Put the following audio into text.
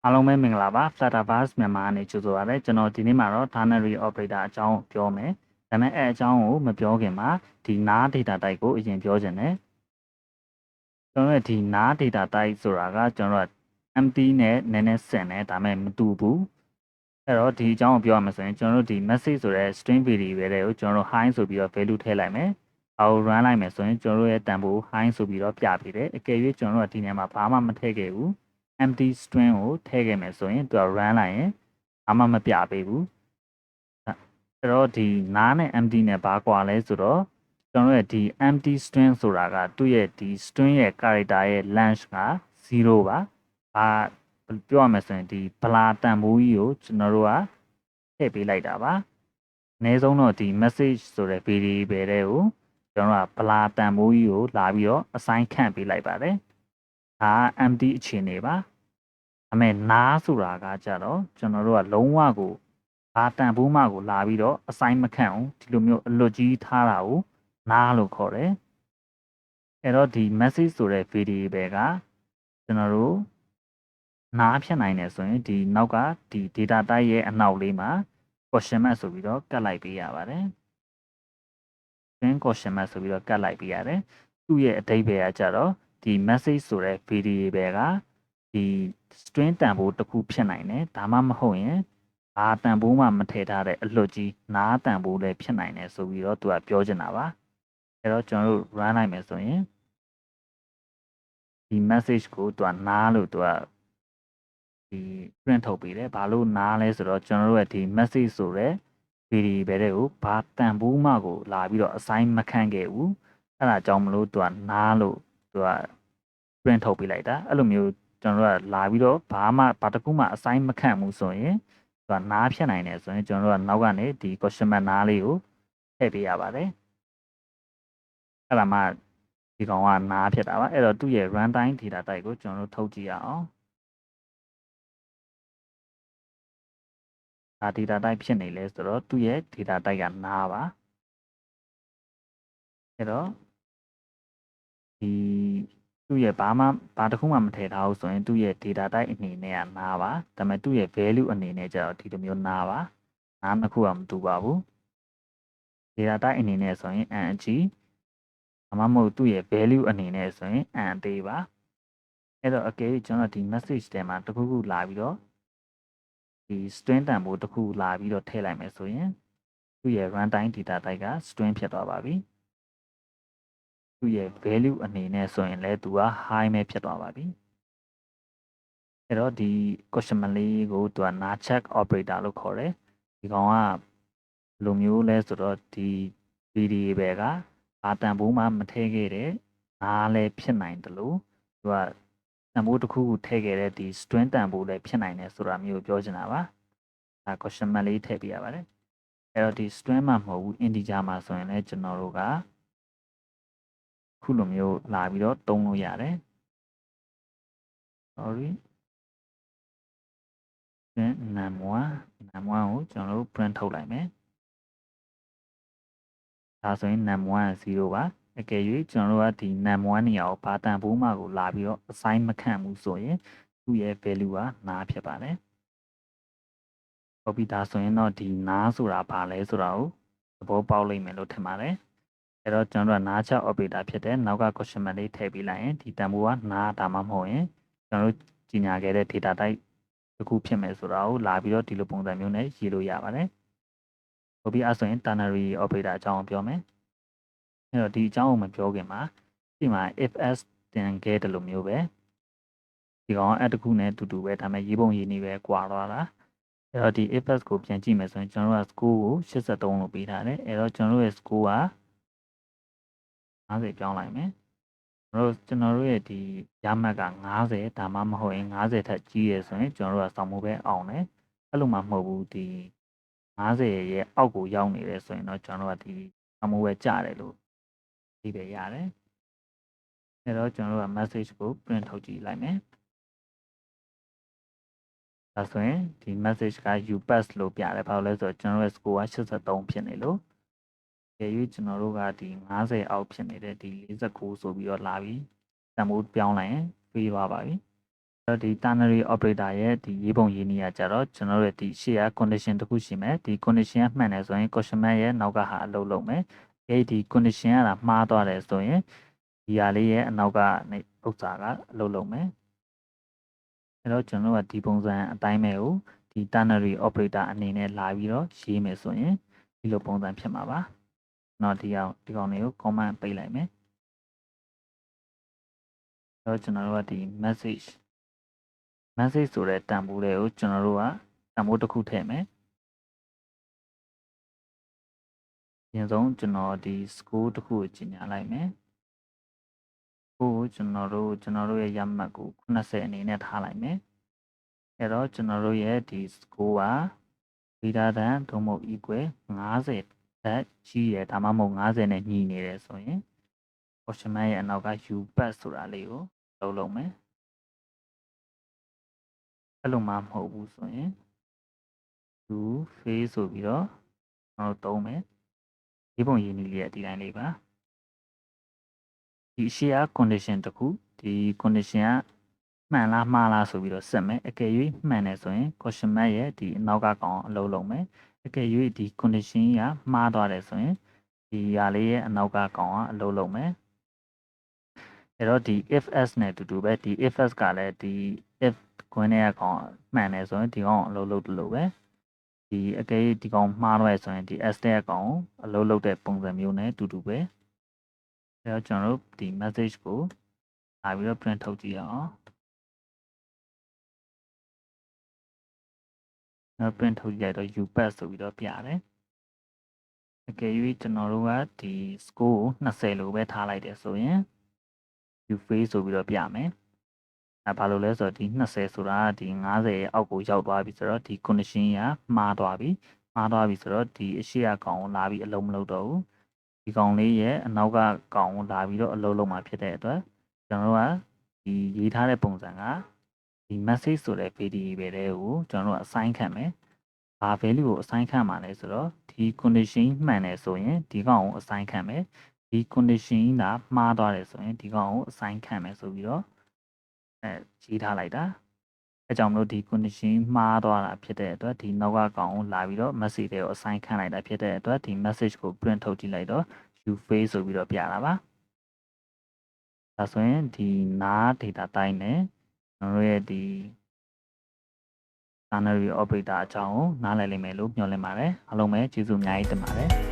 အားလုံးပဲမင်္ဂလာပါ Firebase မြန်မာအနေကြိုဆိုပါရစေကျွန်တော်ဒီနေ့မှာတော့ Ternary operator အကြောင်းပြောမယ်ဒါပေမဲ့အဲအကြောင်းကိုမပြောခင်မှာဒီ nar data type ကိုအရင်ပြောချင်တယ်ကျွန်တော်ရဲ့ဒီ nar data type ဆိုတာကကျွန်တော်တို့ empty နဲ့နည်းနည်းဆင်တယ်ဒါပေမဲ့မတူဘူးအဲ့တော့ဒီအကြောင်းကိုပြောရမှာဆိုရင်ကျွန်တော်တို့ဒီ message ဆိုတဲ့ string variable တွေကိုကျွန်တော်တို့ hi ဆိုပြီးတော့ value ထည့်လိုက်မယ်အော် run လိုက်မယ်ဆိုရင်ကျွန်တော်တို့ရဲ့တန်ဖိုး hi ဆိုပြီးတော့ပြပေးတယ်အကယ်၍ကျွန်တော်တို့ကဒီနေရာမှာဘာမှမထည့်ခဲ့ဘူးempty string ကိုထည့်ခဲ့မယ်ဆိုရင်သူက run လိုက်ရင်ဘာမှမပြပေးဘူးအဲ့တော့ဒီ nar နဲ့ empty နဲ့ဘာကွာလဲဆိုတော့ကျွန်တော်ရဲ့ဒီ empty string ဆိုတာကသူ့ရဲ့ဒီ string ရဲ့ character ရဲ့ length က0ပါပြောရမယ်ဆိုရင်ဒီဗလာတန်ဖိုးကြီးကိုကျွန်တော်တို့ကထည့်ပေးလိုက်တာပါအနည်းဆုံးတော့ဒီ message ဆိုတဲ့ variable တွေကိုကျွန်တော်ကဗလာတန်ဖိုးကြီးကိုလာပြီးတော့ assign ခန့်ပေးလိုက်ပါတယ်ဒါ empty အခြေအနေပါဒါပေမဲ့ nar ဆိုတာကကြတော့ကျွန်တော်တို့ကလုံးဝကိုဘာတန်ဖိုးမှကိုလာပြီးတော့ assign မခန့်ဘူးဒီလိုမျိုးအလွတ်ကြီးထားတာကို nar လို့ခေါ်တယ်အဲ့တော့ဒီ message ဆိုတဲ့ variable ကကျွန်တော်တို့ nar ဖြစ်နိုင်တယ်ဆိုရင်ဒီနောက်ကဒီ data type ရဲ့အနောက်လေးမှာ question mark ဆိုပြီးတော့ကတ်လိုက်ပေးရပါတယ် string question mark ဆိုပြီးတော့ကတ်လိုက်ပေးရတယ်သူ့ရဲ့အဓိပ္ပာယ်ကကြတော့ဒီ message ဆိုတဲ့ variable ကဒီ string တန်ဖိုးတစ်ခုဖြစ်နိုင်တယ်ဒါမှမဟုတ်ရင်ဘာတန်ဖိုးမှမထည့်ထားတဲ့အလွတ်ကြီးနားတန်ဖိုးလည်းဖြစ်နိုင်တယ်ဆိုပြီးတော့သူကပြောချင်တာပါအဲ့တော့ကျွန်တော်တို့ run လိုက်မယ်ဆိုရင်ဒီ message ကိုသူကနားလို့သူကဒီ print ထုတ်ပေးတယ်ဘာလို့နားလဲဆိုတော့ကျွန်တော်တို့ရဲ့ဒီ message ဆိုတဲ့ variable တွေကိုဘာတန်ဖိုးမှကိုလာပြီးတော့ assign မခန့်ခဲ့ဘူးအဲ့ဒါကြောင့်မလို့သူကနားလို့သူက print ထုတ်ပေးလိုက်တာအဲ့လိုမျိုးကျွန်တော်တို့ကလာပြီးတော့ဘာတစ်ခုမှ assign မခန့်ဘူးဆိုရင်သူကနားဖြစ်နိုင်တယ်ဆိုရင်ကျွန်တော်တို့ကနောက်ကနေဒီ question mark နားလေးကိုထည့်ပေးရပါတယ်အဲ့ဒါမှဒီကောင်ကနားဖြစ်တာပါအဲ့တော့သူ့ရဲ့ runtime data type ကိုကျွန်တော်တို့ထုတ်ကြည့်ရအောင်ဒါ data type ဖြစ်နေလဲဆိုတော့သူ့ရဲ့ data type ကနားပါအဲ့တော့ဒီသူ့ရဲ့ဘာတစ်ခုမှမထည့်ထားဘူးဆိုရင်သူ့ရဲ့ data type အနေနဲ့ကနားပါဒါပေမဲ့သူ့ရဲ့ value အနေနဲ့ကျတော့ဒီလိုမျိုးနားပါနားနှစ်ခုကမတူပါဘူး data type အနေနဲ့ဆိုရင် n အကြီးဒါမှမဟုတ်သူ့ရဲ့ value အနေနဲ့ဆိုရင် n အသေးပါအဲ့တော့အကယ်၍ကျွန်တော်ဒီ message ထဲမှာတစ်ခုခုလာပြီးတော့ဒီ string တန်ဖိုးတစ်ခုလာပြီးတော့ထည့်လိုက်မယ်ဆိုရင်သူ့ရဲ့ runtime data type က string ဖြစ်သွားပါပြီသူ့ရဲ့ value အနေနဲ့ဆိုရင်လည်းသူက high ပဲဖြစ်သွားပါပြီအဲ့တော့ဒီ question mark လေးကိုသူက nar check operator လို့ခေါ်တယ်ဒီကောင်ကဘယ်လိုမျိုးလဲဆိုတော့ဒီ variable ကဘာတန်ဖိုးမှမထည့်ခဲ့တဲ့နားလည်းဖြစ်နိုင်တယ်လို့သူကတန်ဖိုးတစ်ခုခုထည့်ခဲ့တဲ့ဒီ string တန်ဖိုးလည်းဖြစ်နိုင်တယ်ဆိုတာမျိုးပြောချင်တာပါဒါ question mark လေးထည့်ပြရပါတယ်အဲ့တော့ဒီ string မှာမဟုတ်ဘူး integer မှာဆိုရင်လည်းကျွန်တော်တို့ကခုလိုမျိုးလာပြီးတော့သုံးလို့ရတယ် sorry num1 ကိုကျွန်တော်တို့ print ထုတ်လိုက်မယ်ဒါဆိုရင် num1 က0ပါအကယ်၍ကျွန်တော်တို့ကဒီ num1 နေရာကိုဘာတန်ဖိုးမှကိုလာပြီးတော့ assign မခန့်ဘူးဆိုရင်သူ့ရဲ့ value ကနားဖြစ်ပါတယ်ဟုတ်ပြီဒါဆိုရင်တော့ဒီနားဆိုတာဘာလဲဆိုတာကိုသဘောပေါက်လိမ့်မယ်လို့ထင်ပါတယ်အဲ့တော့ကျွန်တော်တို့ကနားချက် operator ဖြစ်တဲ့နောက်က question mark လေးထည့်ပေးလိုက်ရင်ဒီတန်ဖိုးကနားဒါမှမဟုတ်ရင်ကျွန်တော်တို့ကြီးညာခဲ့တဲ့ data type တစ်ခုဖြစ်မယ်ဆိုတာကိုလာပြီးတော့ဒီလိုပုံစံမျိုးနဲ့ရေးလို့ရပါတယ်ဟုတ်ပြီအဲ့ဆိုရင် ternary operator အကြောင်းပြောမယ်အဲ့တော့ဒီအကြောင်းကိုမပြောခင်မှာဒီမှာ if s တင်ခဲ့တယ်လို့မျိုးပဲဒီကောင်က တစ်ခုနဲ့တူတူပဲဒါပေမဲ့ရေးပုံရေးနည်းပဲကွာသွားတာအဲ့တော့ဒီ if s ကိုပြန်ကြည့်မယ်ဆိုရင်ကျွန်တော်တို့က score ကို83လို့ပေးထားတယ်အဲ့တော့ကျွန်တော်တို့ရဲ့ score က50ပြောင်းလိုက်မယ်ကျွန်တော်တို့ရဲ့ဒီရမှတ်က50ဒါမှမဟုတ်ရင်50ထက်ကြီးရယ်ဆိုရင်ကျွန်တော်တို့ကစောင့်မှုပဲအောင်တယ်အဲ့လိုမှမဟုတ်ဘူးဒီ50ရဲ့အောက်ကိုရောက်နေတယ်ဆိုရင်တော့ကျွန်တော်တို့ကဒီစောင့်မှုပဲကြတယ်လို့ဒီပဲရတယ်အဲ့တော့ကျွန်တော်တို့က message ကို print ထုတ်ကြည့်လိုက်မယ်ဒါဆိုရင်ဒီ message က you pass လို့ပြတယ်ဘာလို့လဲဆိုတော့ကျွန်တော်ရဲ့ score က83ဖြစ်နေလို့ကြည့်၍ကျွန်တော်တို့ကဒီ50အောက်ဖြစ်နေတဲ့ဒီ49ဆိုပြီးတော့လာပြီးတန်ဖိုးပြောင်းလိုက်ရင်ပြီးသွားပါပြီ ဒီ ternary operator ရဲ့ဒီရေးပုံရေးနည်းကကြတော့ကျွန်တော်တို့ဒီရှေ့က condition တစ်ခုရှိမယ်ဒီ condition ကမှန်တယ်ဆိုရင် question mark ရဲ့နောက်ကဟာအလုပ်လုပ်မယ်ဒီ condition ကမှားသွားတယ်ဆိုရင်ဒီဟာလေးရဲ့အနောက်ကနေဥစ္စာကအလုပ်လုပ်မယ်အဲ့တော့ကျွန်တော်တို့ကဒီပုံစံအတိုင်းပဲကိုဒီ ternary operator အနေနဲ့လာပြီးတော့ရေးမယ်ဆိုရင်ဒီလိုပုံစံဖြစ်မှာပါကျွန်တော်ဒီကောင်လေးကို comment ပေးလိုက်မယ်အဲ့တော့ကျွန်တော်တို့ကဒီ message ဆိုတဲ့တန်ဖိုးတွေကိုကျွန်တော်တို့ကတန်ဖိုးတစ်ခုထည့်မယ်အရင်ဆုံးကျွန်တော်ဒီ score တစ်ခုကိုကြီးညာလိုက်မယ်ကျွန်တော်တို့ရဲ့ရမှတ်ကို80အနေနဲ့ထားလိုက်မယ်အဲ့တော့ကျွန်တော်တို့ရဲ့ဒီ score က greater than သို့မဟုတ် equal 50တက်ကြီးရဒါမှမဟုတ်50နဲ့ညီနေတယ်ဆိုရင် question mark ရဲ့အနောက်က u pass ဆိုတာလေးကိုလုပ်မယ်အဲ့လိုမှမဟုတ်ဘူးဆိုရင် u face ဆိုပြီးတော့ကျွန်တော်တို့သုံးမယ်ဒီပုံရင်းနည်းလေးရဲ့ဒီတိုင်းလေးပါဒီရှေ့က condition တစ်ခုဒီ condition ကမှန်လားမှားလားဆိုပြီးတော့ဆက်မယ်အကယ်၍မှန်တယ်ဆိုရင် question mark ရဲ့ဒီအနောက်ကကောင်အလုပ်လုပ်မယ်အကယ်၍ဒီ condition ကမှားသွားတယ်ဆိုရင်ဒီဟာလေးရဲ့အနောက်ကကောင်ကအလုပ်လုပ်မယ်အဲ့တော့ဒီ if s နဲ့တူတူပဲဒီ if s ကလည်းဒီ if ခွင်းရဲ့ကောင်မှန်တယ်ဆိုရင်ဒီကောင်အလုပ်လုပ်တယ်လို့ပဲဒီအကယ်၍ဒီကောင်မှားသွားတယ်ဆိုရင်ဒီ s တဲ့ကောင်အလုပ်လုပ်တဲ့ပုံစံမျိုးနဲ့တူတူပဲအဲ့တော့ကျွန်တော်တို့ဒီ message ကိုလာပြီးတော့ print ထုတ်ကြည့်အောင်နောက် print ထုတ်ကြည့်လိုက်တော့ u pass ဆိုပြီးတော့ပြတယ်အကယ်၍ကျွန်တော်တို့ကဒီ score ကို20လို့ပဲထားလိုက်တယ်ဆိုရင် u face ဆိုပြီးတော့ပြမယ်ဘာလို့လဲဆိုတော့ဒီ20ဆိုတာဒီ50ရဲ့အောက်ကိုရောက်သွားပြီဆိုတော့ဒီ condition ကမှားသွားပြီဆိုတော့ဒီအရှိအကောင်ကိုလာပြီးအလုံးမလုပ်တော့ဘူးဒီကောင်လေးရဲ့အနောက်ကကောင်ကိုလာပြီးတော့အလုံးလုံးမှာဖြစ်တဲ့အတွက်ကျွန်တော်တို့ကဒီရေးထားတဲ့ပုံစံကဒီ message ဆိုတဲ့ variable တွေကိုကျွန်တော်တို့ assign ခံမယ်ဘာ value ကို assign ခံမှာလဲဆိုတော့ဒီ condition မှန်တယ်ဆိုရင်ဒီကောင်ကို assign ခံမယ်ဒီ condition ကမှားသွားတယ်ဆိုရင်ဒီကောင်ကို assign ခံမယ်ဆိုပြီးတော့ရေးထားလိုက်တာအဲကြောင့်မလို့ဒီ condition မှားသွားတာဖြစ်တဲ့အတွက်ဒီနောက်ကကောင်ကိုလာပြီးတော့ message တွေကို assign ခံလိုက်တာဖြစ်တဲ့အတွက်ဒီ message ကို print ထုတ်ကြည့်လိုက်တော့ you face ဆိုပြီးတော့ပြတာပါဒါဆိုရင်ဒီနာ data type နဲ့ကျွန်တော်ရဲ့ဒီ ternary operator အကြောင်းကိုနားလည်လိမ့်မယ်လို့မျှော်လင့်ပါတယ်အားလုံးပဲကျေးဇူးအများကြီးတင်ပါတယ်